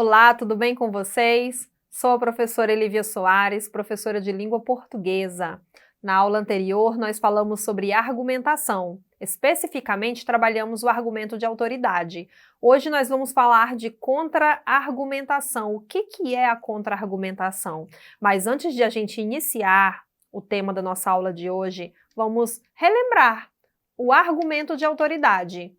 Olá, tudo bem com vocês? Sou a professora Elívia Soares, professora de língua portuguesa. Na aula anterior, nós falamos sobre argumentação. Especificamente, trabalhamos o argumento de autoridade. Hoje nós vamos falar de contra-argumentação. O que é a contra-argumentação? Mas antes de a gente iniciar o tema da nossa aula de hoje, vamos relembrar o argumento de autoridade.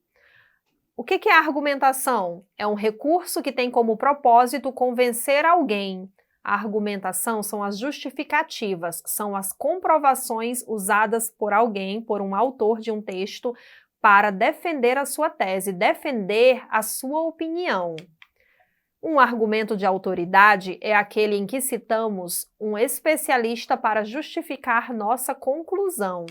O que é a argumentação? É um recurso que tem como propósito convencer alguém. A argumentação são as justificativas, são as comprovações usadas por alguém, por um autor de um texto, para defender a sua tese, defender a sua opinião. Um argumento de autoridade é aquele em que citamos um especialista para justificar nossa conclusão.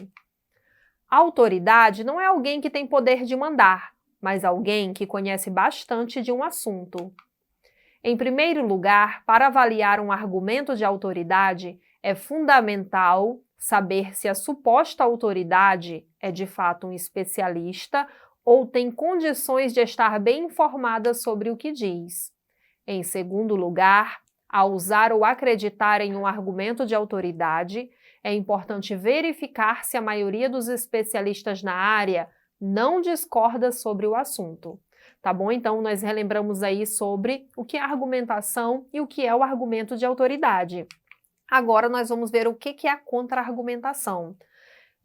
A autoridade não é alguém que tem poder de mandar, mas alguém que conhece bastante de um assunto. Em primeiro lugar, para avaliar um argumento de autoridade, é fundamental saber se a suposta autoridade é de fato um especialista ou tem condições de estar bem informada sobre o que diz. Em segundo lugar, ao usar ou acreditar em um argumento de autoridade, é importante verificar se a maioria dos especialistas na área não discorda sobre o assunto. Tá bom? Então, nós relembramos aí sobre o que é argumentação e o que é o argumento de autoridade. Agora, nós vamos ver o que é a contra-argumentação.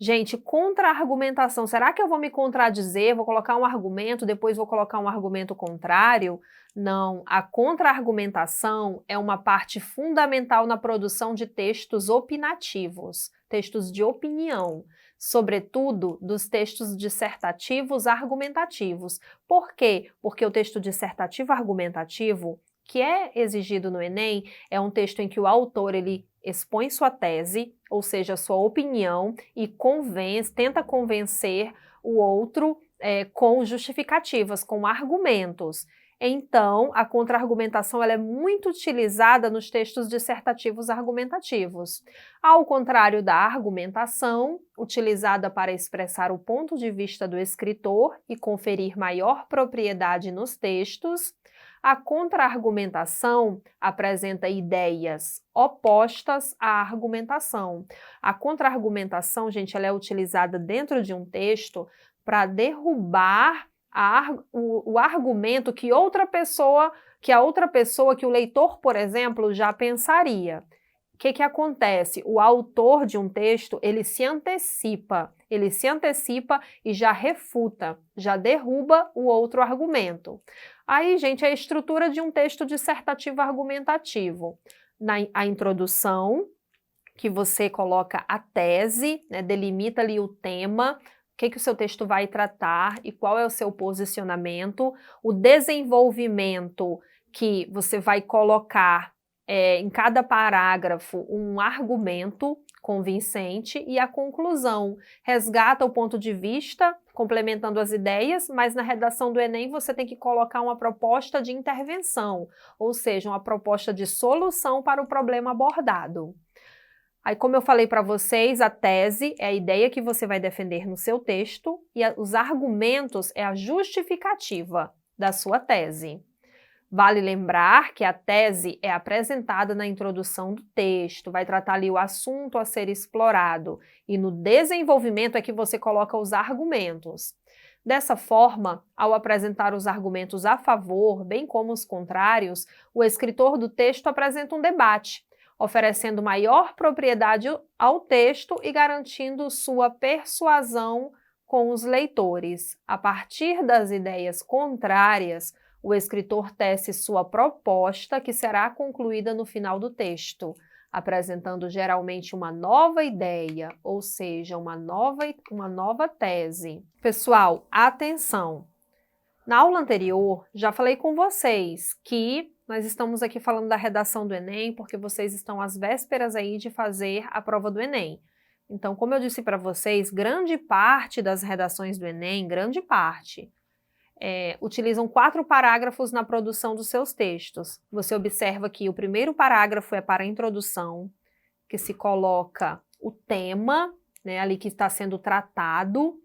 Gente, contra-argumentação, será que eu vou me contradizer, vou colocar um argumento, depois vou colocar um argumento contrário? Não, a contra-argumentação é uma parte fundamental na produção de textos opinativos, textos de opinião, sobretudo dos textos dissertativos argumentativos. Por quê? Porque o texto dissertativo argumentativo, que é exigido no Enem, é um texto em que o autor ele expõe sua tese, ou seja, sua opinião, e tenta convencer o outro com justificativas, com argumentos. Então, a contra-argumentação ela é muito utilizada nos textos dissertativos argumentativos. Ao contrário da argumentação, utilizada para expressar o ponto de vista do escritor e conferir maior propriedade nos textos, a contra-argumentação apresenta ideias opostas à argumentação. A contra-argumentação, gente, ela é utilizada dentro de um texto para derrubar o argumento que a outra pessoa, que o leitor, por exemplo, já pensaria. O que acontece? O autor de um texto, ele se antecipa e já refuta, já derruba o outro argumento. Aí, gente, é a estrutura de um texto dissertativo argumentativo. A introdução, que você coloca a tese, né, delimita ali o tema, o que o seu texto vai tratar e qual é o seu posicionamento. O desenvolvimento, que você vai colocar em cada parágrafo um argumento convincente, e a conclusão resgata o ponto de vista, complementando as ideias, mas na redação do Enem você tem que colocar uma proposta de intervenção, ou seja, uma proposta de solução para o problema abordado. Aí, como eu falei para vocês, a tese é a ideia que você vai defender no seu texto e os argumentos é a justificativa da sua tese. Vale lembrar que a tese é apresentada na introdução do texto, vai tratar ali o assunto a ser explorado, e no desenvolvimento é que você coloca os argumentos. Dessa forma, ao apresentar os argumentos a favor, bem como os contrários, o escritor do texto apresenta um debate, oferecendo maior propriedade ao texto e garantindo sua persuasão com os leitores. A partir das ideias contrárias, o escritor tece sua proposta, que será concluída no final do texto, apresentando geralmente uma nova ideia, ou seja, uma nova tese. Pessoal, atenção! Na aula anterior, já falei com vocês que nós estamos aqui falando da redação do Enem, porque vocês estão às vésperas aí de fazer a prova do Enem. Então, como eu disse para vocês, grande parte das redações do Enem, utilizam 4 parágrafos na produção dos seus textos. Você observa que o primeiro parágrafo é para a introdução, que se coloca o tema, né, ali que está sendo tratado,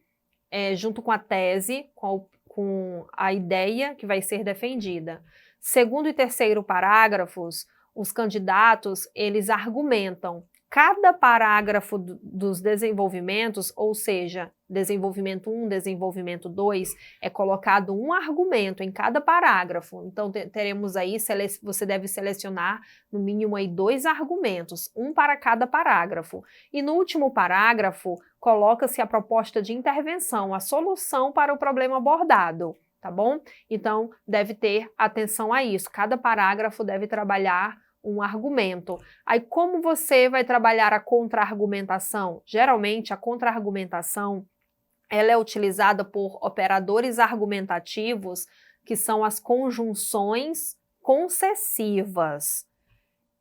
junto com a tese, com a ideia que vai ser defendida. Segundo e terceiro parágrafos, os candidatos, eles argumentam. Cada parágrafo dos desenvolvimentos, ou seja, desenvolvimento 1, desenvolvimento 2, é colocado um argumento em cada parágrafo. Então, teremos aí, você deve selecionar no mínimo aí 2 argumentos, um para cada parágrafo. E no último parágrafo, coloca-se a proposta de intervenção, a solução para o problema abordado, tá bom? Então, deve ter atenção a isso. Cada parágrafo deve trabalhar um argumento. Aí, como você vai trabalhar a contra-argumentação? Geralmente, a contra-argumentação ela é utilizada por operadores argumentativos, que são as conjunções concessivas.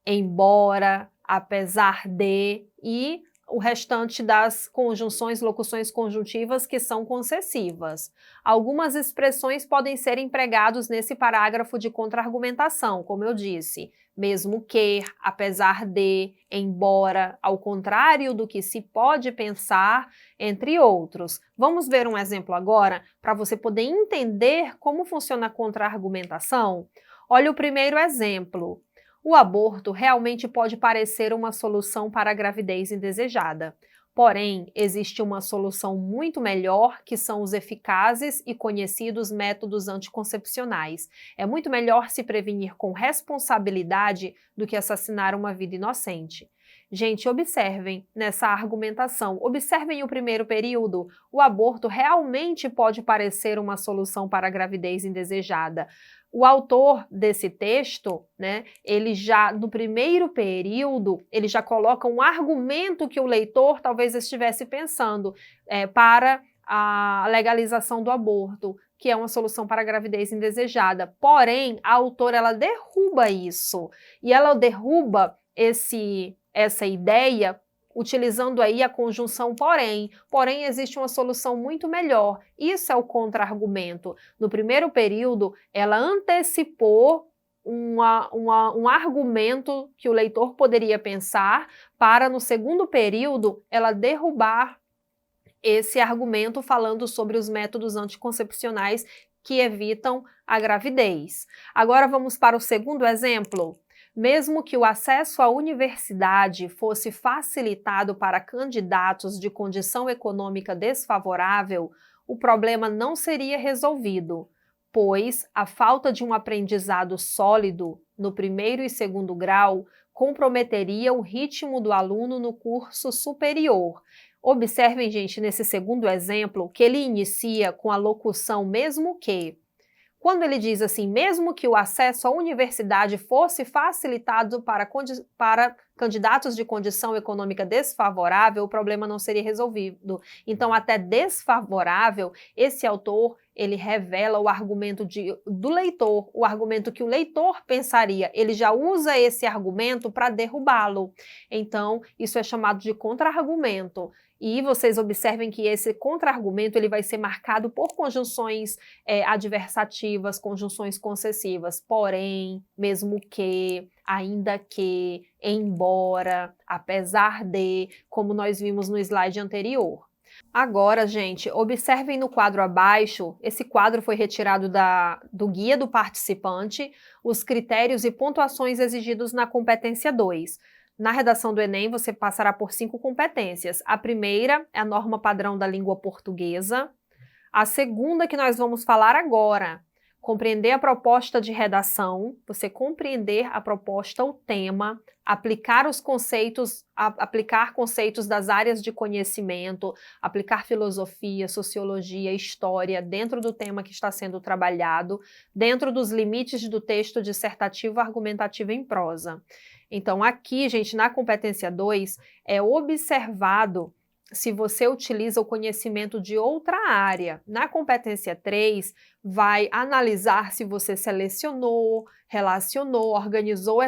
Embora, apesar de e o restante das conjunções, locuções conjuntivas que são concessivas. Algumas expressões podem ser empregadas nesse parágrafo de contra-argumentação, como eu disse, mesmo que, apesar de, embora, ao contrário do que se pode pensar, entre outros. Vamos ver um exemplo agora, para você poder entender como funciona a contra-argumentação? Olha o primeiro exemplo. O aborto realmente pode parecer uma solução para a gravidez indesejada. Porém, existe uma solução muito melhor, que são os eficazes e conhecidos métodos anticoncepcionais. É muito melhor se prevenir com responsabilidade do que assassinar uma vida inocente. Gente, observem nessa argumentação, observem o primeiro período. O aborto realmente pode parecer uma solução para a gravidez indesejada. O autor desse texto, né, ele já, no primeiro período, ele já coloca um argumento que o leitor talvez estivesse pensando para a legalização do aborto, que é uma solução para a gravidez indesejada. Porém, a autora, ela derruba isso, e ela derruba essa ideia utilizando aí a conjunção porém existe uma solução muito melhor. Isso é o contra-argumento. No primeiro período, ela antecipou um argumento que o leitor poderia pensar para, no segundo período, ela derrubar esse argumento falando sobre os métodos anticoncepcionais que evitam a gravidez. Agora vamos para o segundo exemplo. Mesmo que o acesso à universidade fosse facilitado para candidatos de condição econômica desfavorável, o problema não seria resolvido, pois a falta de um aprendizado sólido no primeiro e segundo grau comprometeria o ritmo do aluno no curso superior. Observem, gente, nesse segundo exemplo, que ele inicia com a locução mesmo que. Quando ele diz assim, mesmo que o acesso à universidade fosse facilitado para candidatos de condição econômica desfavorável, o problema não seria resolvido. Então, até desfavorável, esse autor, ele revela o argumento do leitor, o argumento que o leitor pensaria. Ele já usa esse argumento para derrubá-lo. Então, isso é chamado de contra-argumento. E vocês observem que esse contra-argumento ele vai ser marcado por conjunções adversativas, conjunções concessivas. Porém, mesmo que, ainda que, embora, apesar de, como nós vimos no slide anterior. Agora, gente, observem no quadro abaixo, esse quadro foi retirado do guia do participante, os critérios e pontuações exigidos na competência 2. Na redação do Enem, você passará por 5 competências. A primeira é a norma padrão da língua portuguesa. A segunda que nós vamos falar agora, compreender a proposta de redação, você compreender a proposta, o tema, aplicar conceitos das áreas de conhecimento, aplicar filosofia, sociologia, história dentro do tema que está sendo trabalhado, dentro dos limites do texto dissertativo argumentativo em prosa. Então, aqui, gente, na competência 2, é observado se você utiliza o conhecimento de outra área. Na competência 3, vai analisar se você selecionou, relacionou, organizou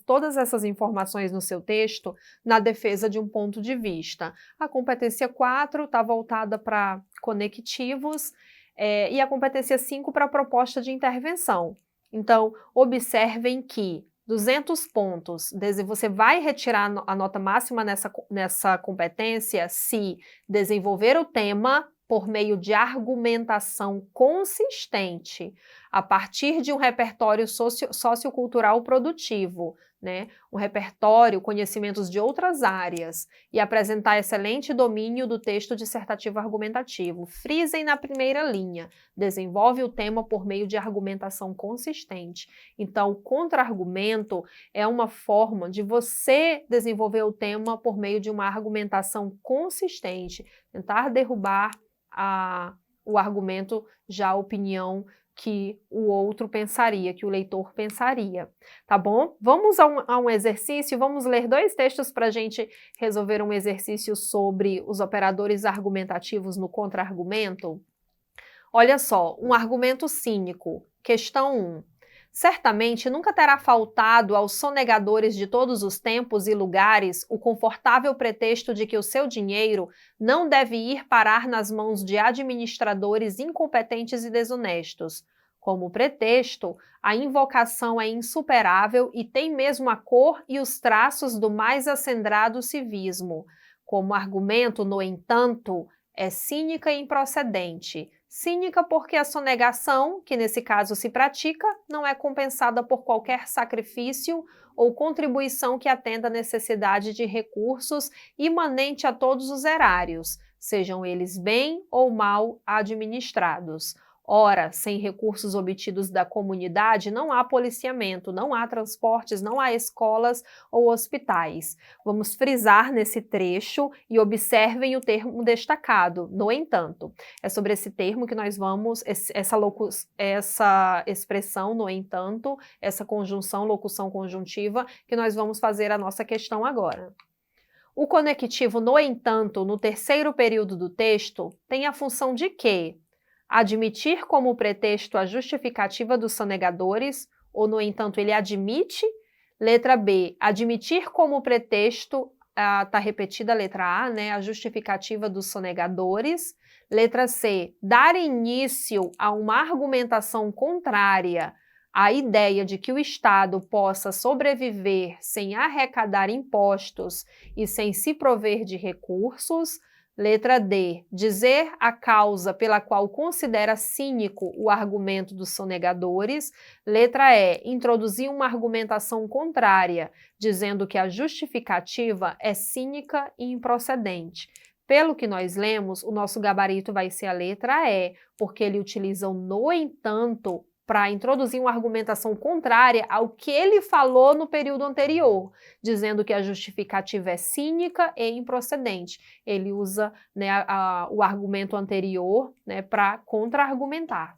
todas essas informações no seu texto na defesa de um ponto de vista. A competência 4 está voltada para conectivos e a competência 5 para proposta de intervenção. Então, observem que 200 pontos, você vai retirar a nota máxima nessa competência se desenvolver o tema por meio de argumentação consistente, a partir de um repertório sociocultural produtivo, né? Um repertório, conhecimentos de outras áreas, e apresentar excelente domínio do texto dissertativo argumentativo. Frisem na primeira linha, desenvolve o tema por meio de argumentação consistente. Então, o contra-argumento é uma forma de você desenvolver o tema por meio de uma argumentação consistente, tentar derrubar o argumento, já a opinião que o outro pensaria, que o leitor pensaria, tá bom? Vamos a um exercício, vamos ler 2 textos para a gente resolver um exercício sobre os operadores argumentativos no contra-argumento? Olha só, um argumento cínico, questão 1. Certamente nunca terá faltado aos sonegadores de todos os tempos e lugares o confortável pretexto de que o seu dinheiro não deve ir parar nas mãos de administradores incompetentes e desonestos. Como pretexto, a invocação é insuperável e tem mesmo a cor e os traços do mais acendrado civismo. Como argumento, no entanto, é cínica e improcedente. Cínica porque a sonegação, que nesse caso se pratica, não é compensada por qualquer sacrifício ou contribuição que atenda à necessidade de recursos imanente a todos os erários, sejam eles bem ou mal administrados. Ora, sem recursos obtidos da comunidade, não há policiamento, não há transportes, não há escolas ou hospitais. Vamos frisar nesse trecho e observem o termo destacado, no entanto. É sobre esse termo que nós vamos, essa expressão, no entanto, essa conjunção, locução conjuntiva, que nós vamos fazer a nossa questão agora. O conectivo no entanto, no terceiro período do texto, tem a função de quê? Admitir como pretexto a justificativa dos sonegadores, ou, no entanto, ele admite. Letra B, admitir como pretexto, está repetida a letra A, né, a justificativa dos sonegadores. Letra C, dar início a uma argumentação contrária à ideia de que o Estado possa sobreviver sem arrecadar impostos e sem se prover de recursos. Letra D, dizer a causa pela qual considera cínico o argumento dos sonegadores. Letra E, introduzir uma argumentação contrária, dizendo que a justificativa é cínica e improcedente. Pelo que nós lemos, o nosso gabarito vai ser a letra E, porque ele utiliza o no entanto para introduzir uma argumentação contrária ao que ele falou no período anterior, dizendo que a justificativa é cínica e improcedente. Ele usa, né, o argumento anterior, né, para contra-argumentar.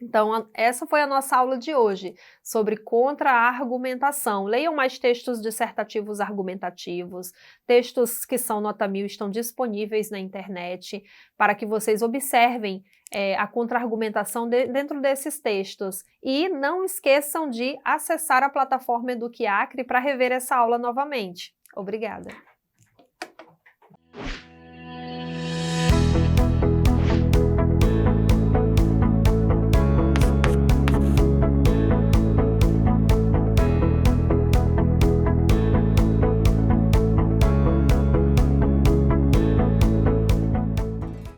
Então, essa foi a nossa aula de hoje, sobre contra-argumentação. Leiam mais textos dissertativos argumentativos, textos que são nota 1000 estão disponíveis na internet, para que vocês observem a contra-argumentação dentro desses textos. E não esqueçam de acessar a plataforma EduquiAcre para rever essa aula novamente. Obrigada!